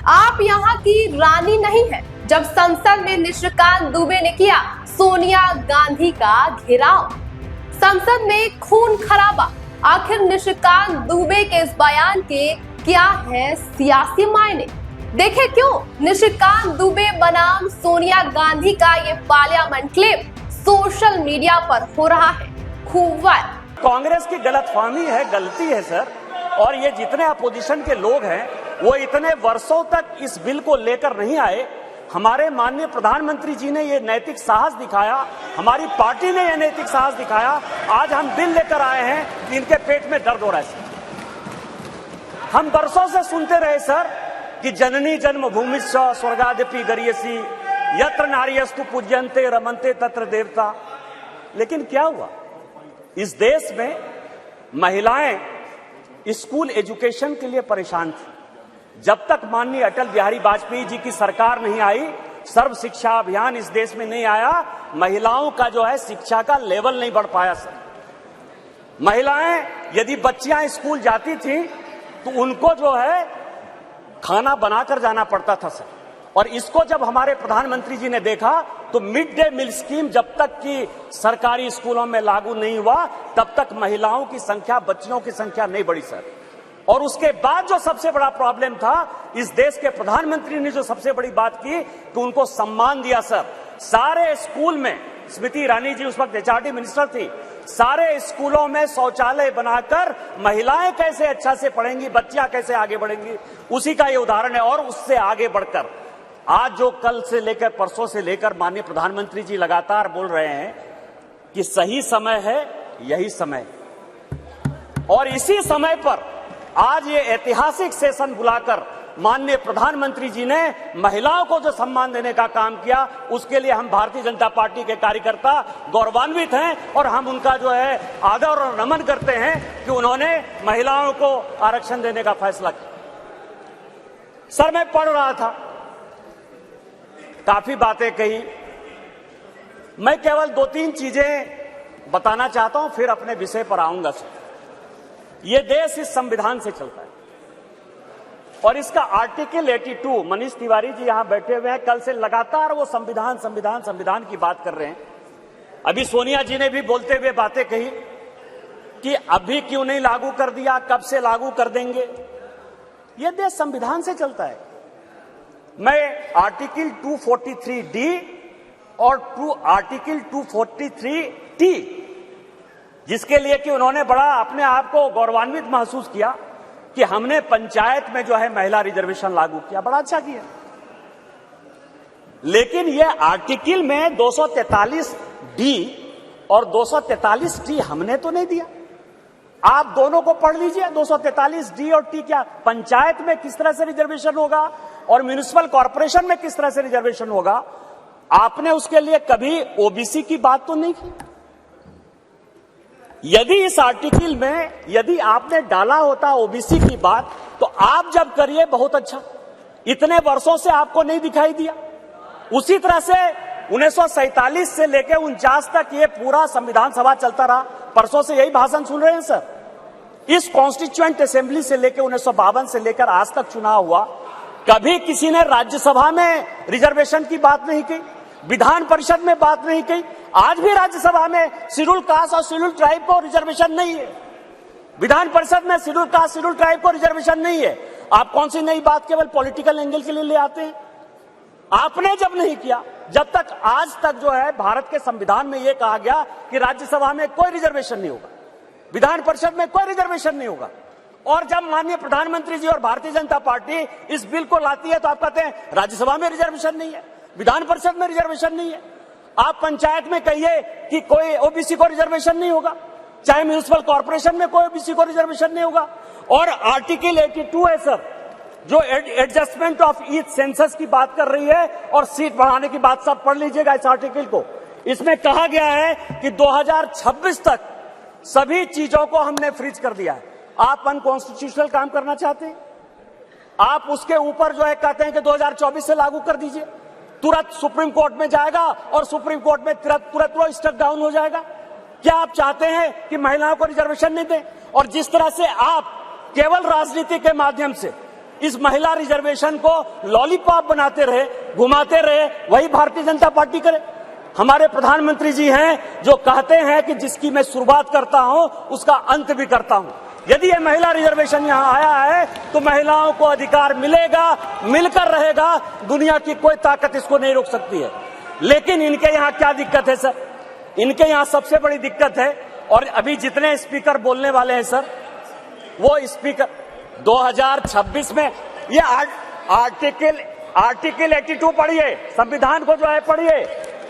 आप यहाँ की रानी नहीं है। जब संसद में निशिकांत दुबे ने किया सोनिया गांधी का घेराव, संसद में खून खराबा। आखिर निशिकांत दुबे के इस बयान के क्या है सियासी मायने? देखे क्यों निशिकांत दुबे बनाम सोनिया गांधी का ये पार्लियामेंट क्लिप सोशल मीडिया पर हो रहा है खूब वायरल। कांग्रेस की गलतफहमी है, गलती है सर। और ये जितने अपोजिशन के लोग हैं वो इतने वर्षों तक इस बिल को लेकर नहीं आए। हमारे माननीय प्रधानमंत्री जी ने ये नैतिक साहस दिखाया, हमारी पार्टी ने ये नैतिक साहस दिखाया। आज हम बिल लेकर आए हैं कि इनके पेट में दर्द हो रहा है सर। हम वर्षों से सुनते रहे सर कि जननी जन्मभूमि स्वर्गादपि गरीयसी यत्र नार्यस्तु पूज्यन्ते रमन्ते तत्र देवता। लेकिन क्या हुआ? इस देश में महिलाएं स्कूल एजुकेशन के लिए परेशान थी। जब तक माननीय अटल बिहारी वाजपेयी जी की सरकार नहीं आई, सर्व शिक्षा अभियान इस देश में नहीं आया, महिलाओं का जो है शिक्षा का लेवल नहीं बढ़ पाया सर। महिलाएं यदि बच्चियां स्कूल जाती थी तो उनको जो है खाना बनाकर जाना पड़ता था सर। और इसको जब हमारे प्रधानमंत्री जी ने देखा तो मिड डे मील स्कीम जब तक कि सरकारी स्कूलों में लागू नहीं हुआ तब तक महिलाओं की संख्या, बच्चियों की संख्या नहीं बढ़ी सर। और उसके बाद जो सबसे बड़ा प्रॉब्लम था, इस देश के प्रधानमंत्री ने जो सबसे बड़ी बात की कि उनको सम्मान दिया सर। सारे स्कूल में, स्मृति ईरानी जी उस वक्त एचआरडी मिनिस्टर थी, सारे स्कूलों में शौचालय बनाकर महिलाएं कैसे अच्छा से पढ़ेंगी, बच्चियां कैसे आगे बढ़ेंगी, उसी का ये उदाहरण है। और उससे आगे बढ़कर आज जो कल से लेकर परसों से लेकर माननीय प्रधानमंत्री जी लगातार बोल रहे हैं कि सही समय है, यही समय। और इसी समय पर आज ये ऐतिहासिक सेशन बुलाकर माननीय प्रधानमंत्री जी ने महिलाओं को जो सम्मान देने का काम किया, उसके लिए हम भारतीय जनता पार्टी के कार्यकर्ता गौरवान्वित हैं। और हम उनका जो है आदर और नमन करते हैं कि उन्होंने महिलाओं को आरक्षण देने का फैसला किया। सर मैं पढ़ रहा था, काफी बातें कही, मैं केवल 2-3 चीजें बताना चाहता हूं, फिर अपने विषय पर आऊंगा सर। ये देश इस संविधान से चलता है और इसका आर्टिकल 82, मनीष तिवारी जी यहां बैठे हुए हैं, कल से लगातार वो संविधान संविधान संविधान की बात कर रहे हैं। अभी सोनिया जी ने भी बोलते हुए बातें कही कि अभी क्यों नहीं लागू कर दिया, कब से लागू कर देंगे। ये देश संविधान से चलता है। मैं आर्टिकल 243D और आर्टिकल 243T, जिसके लिए कि उन्होंने बड़ा अपने आप को गौरवान्वित महसूस किया कि हमने पंचायत में जो है महिला रिजर्वेशन लागू किया, बड़ा अच्छा किया। लेकिन ये आर्टिकल में 243D और 243T हमने तो नहीं दिया। आप दोनों को पढ़ लीजिए, 243D और T क्या पंचायत में किस तरह से रिजर्वेशन होगा और म्युनिसिपल कॉर्पोरेशन में किस तरह से रिजर्वेशन होगा। आपने उसके लिए कभी ओबीसी की बात तो नहीं की। यदि इस आर्टिकल में यदि आपने डाला होता ओबीसी की बात तो आप जब करिए बहुत अच्छा। इतने वर्षों से आपको नहीं दिखाई दिया। उसी तरह से 1947 से लेकर 49 तक ये पूरा संविधान सभा चलता रहा। परसों से यही भाषण सुन रहे हैं सर। इस कॉन्स्टिट्यूएंट असेंबली से लेकर 1952 से लेकर आज तक चुनाव हुआ, कभी किसी ने राज्यसभा में रिजर्वेशन की बात नहीं की, विधान परिषद में बात नहीं की। आज भी राज्यसभा में शेड्यूल कास्ट और शेड्यूल ट्राइब को रिजर्वेशन नहीं है। विधान परिषद में शेड्यूल कास्ट, शेड्यूल ट्राइब को रिजर्वेशन नहीं है। आप कौन सी नई बात केवल पॉलिटिकल एंगल के लिए ले आते हैं? आपने जब नहीं किया, जब तक आज तक जो है भारत के संविधान में यह कहा गया कि राज्यसभा में कोई रिजर्वेशन नहीं होगा, विधान परिषद में कोई रिजर्वेशन नहीं होगा। और जब माननीय प्रधानमंत्री जी और भारतीय जनता पार्टी इस बिल को लाती है तो आप कहते हैं राज्यसभा में रिजर्वेशन नहीं है, विधान परिषद में रिजर्वेशन नहीं है। आप पंचायत में कहिए कि कोई ओबीसी को रिजर्वेशन नहीं होगा, चाहे म्युनिसिपल कॉर्पोरेशन में कोई ओबीसी को रिजर्वेशन नहीं होगा। और आर्टिकल 82 है सर, जो एडजस्टमेंट ऑफ ईच सेंसस की बात कर रही है और सीट बढ़ाने की बात, सब पढ़ लीजिएगा इस आर्टिकल को। इसमें कहा गया है कि 2026 तक सभी चीजों को हमने फ्रीज कर दिया है। आप अनकॉन्स्टिट्यूशनल काम करना चाहते हैं, आप उसके ऊपर जो है कहते हैं कि 2024 से लागू कर दीजिए। तुरंत सुप्रीम कोर्ट में जाएगा और सुप्रीम कोर्ट में तुरंत वो स्टक डाउन हो जाएगा। क्या आप चाहते हैं कि महिलाओं को रिजर्वेशन नहीं दें? और जिस तरह से आप केवल राजनीति के माध्यम से इस महिला रिजर्वेशन को लॉलीपॉप बनाते रहे, घुमाते रहे, वही भारतीय जनता पार्टी करे। हमारे प्रधानमंत्री जी हैं जो कहते हैं कि जिसकी मैं शुरुआत करता हूं उसका अंत भी करता हूं। यदि ये महिला रिजर्वेशन यहां आया है तो महिलाओं को अधिकार मिलेगा, मिलकर रहेगा, दुनिया की कोई ताकत इसको नहीं रोक सकती है। लेकिन इनके यहां क्या दिक्कत है सर? इनके यहां सबसे बड़ी दिक्कत है, और अभी जितने स्पीकर बोलने वाले हैं सर, वो स्पीकर 2026 में ये आर्टिकल 82 पढ़िए, संविधान को जो है पढ़िए,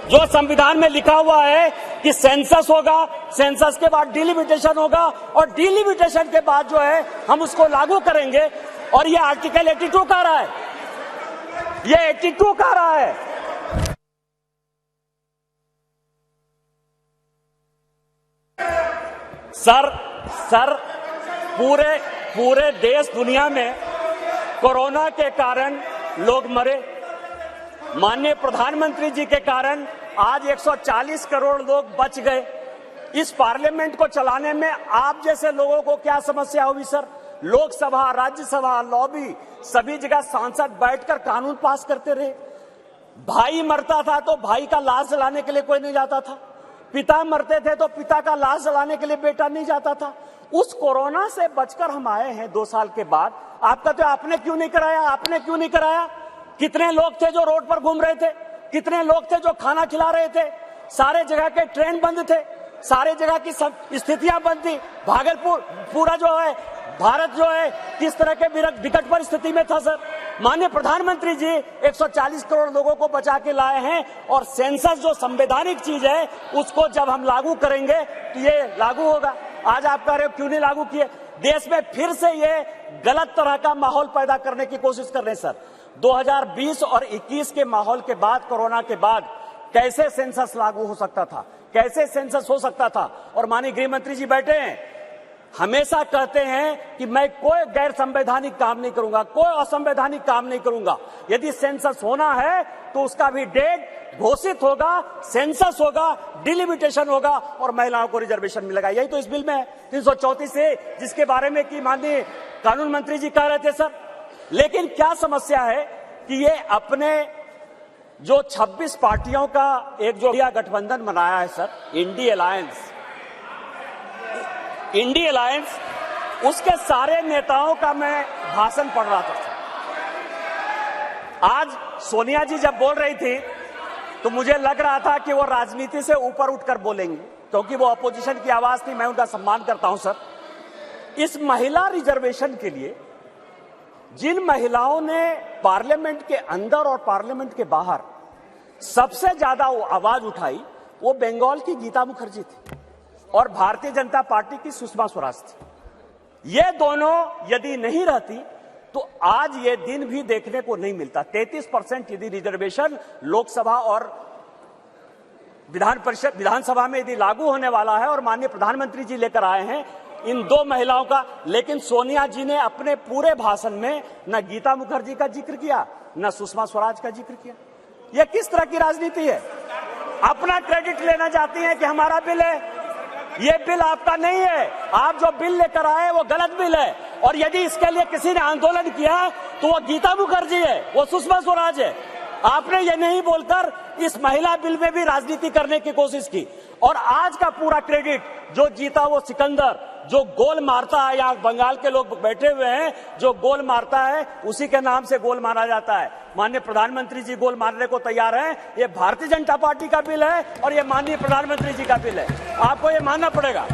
जो संविधान में लिखा हुआ है कि सेंसस होगा, सेंसस के बाद डिलिमिटेशन होगा, और डिलिमिटेशन के बाद जो है हम उसको लागू करेंगे। और ये आर्टिकल 82 कह रहा है, ये 82 कह रहा है। सर पूरे देश दुनिया में कोरोना के कारण लोग मरे, माननीय प्रधानमंत्री जी के कारण आज 140 करोड़ लोग बच गए। इस पार्लियामेंट को चलाने में आप जैसे लोगों को क्या समस्या हुई सर? लोकसभा, राज्यसभा, लॉबी, सभी जगह सांसद बैठकर कानून पास करते रहे। भाई मरता था तो भाई का लाश जलाने के लिए कोई नहीं जाता था, पिता मरते थे तो पिता का लाश जलाने के लिए बेटा नहीं जाता था। उस कोरोना से बचकर हम आए हैं 2 साल के बाद। आपका तो आपने क्यों नहीं कराया? आपने क्यों नहीं कराया? कितने लोग थे जो रोड पर घूम रहे थे? कितने लोग थे जो खाना खिला रहे थे? सारे जगह के ट्रेन बंद थे, सारे जगह की सब स्थितियां बंद थी। भागलपुर पूरा जो है भारत जो है किस तरह के विकट परिस्थिति में था सर? माननीय प्रधानमंत्री जी 140 करोड़ लोगों को बचा के लाए हैं, और सेंसस जो संवैधानिक चीज है उसको जब हम लागू करेंगे तो ये लागू होगा। आज आप कह रहे हो क्यों नहीं लागू किए? देश में फिर से ये गलत तरह का माहौल पैदा करने की कोशिश कर रहे हैं सर। 2020 और 21 के माहौल के बाद, कोरोना के बाद कैसे सेंसस लागू हो सकता था? कैसे सेंसस हो सकता था? और माननीय गृह मंत्री जी बैठे हैं, हमेशा कहते हैं कि मैं कोई गैर संवैधानिक काम नहीं करूंगा, कोई असंवैधानिक काम नहीं करूंगा। यदि सेंसस होना है तो उसका भी डेट घोषित होगा, सेंसस होगा, डिलिमिटेशन होगा और महिलाओं को रिजर्वेशन मिलेगा। यही तो इस बिल में है 334 से, जिसके बारे में कि माननीय कानून मंत्री जी कह रहे थे सर। लेकिन क्या समस्या है कि ये अपने जो 26 पार्टियों का एक जो गठबंधन बनाया है सर, इंडी अलायंस, उसके सारे नेताओं का मैं भाषण पढ़ रहा था। आज सोनिया जी जब बोल रही थी तो मुझे लग रहा था कि वो राजनीति से ऊपर उठकर बोलेंगी, क्योंकि वो अपोजिशन की आवाज थी। मैं उनका सम्मान करता हूं सर। इस महिला रिजर्वेशन के लिए जिन महिलाओं ने पार्लियामेंट के अंदर और पार्लियामेंट के बाहर सबसे ज्यादा आवाज उठाई, वो बंगाल की गीता मुखर्जी थी और भारतीय जनता पार्टी की सुषमा स्वराज थी। ये दोनों यदि नहीं रहती तो आज ये दिन भी देखने को नहीं मिलता। 33% यदि रिजर्वेशन लोकसभा और विधानसभा में यदि लागू होने वाला है और माननीय प्रधानमंत्री जी लेकर आए हैं इन 2 महिलाओं का, लेकिन सोनिया जी ने अपने पूरे भाषण में न गीता मुखर्जी का जिक्र किया, न सुषमा स्वराज का जिक्र किया। यह किस तरह की राजनीति है? अपना क्रेडिट लेना चाहती हैं कि हमारा बिल है। ये बिल आपका नहीं है। आप जो बिल लेकर आए वो गलत बिल है, और यदि इसके लिए किसी ने आंदोलन किया तो वो गीता मुखर्जी है, वो सुषमा स्वराज है। आपने ये नहीं बोलकर इस महिला बिल में भी राजनीति करने की कोशिश की, और आज का पूरा क्रेडिट जो जीता वो सिकंदर, जो गोल मारता है, यहाँ बंगाल के लोग बैठे हुए हैं, जो गोल मारता है उसी के नाम से गोल मारा जाता है। माननीय प्रधानमंत्री जी गोल मारने को तैयार हैं। ये भारतीय जनता पार्टी का बिल है और ये माननीय प्रधानमंत्री जी का बिल है, आपको ये मानना पड़ेगा।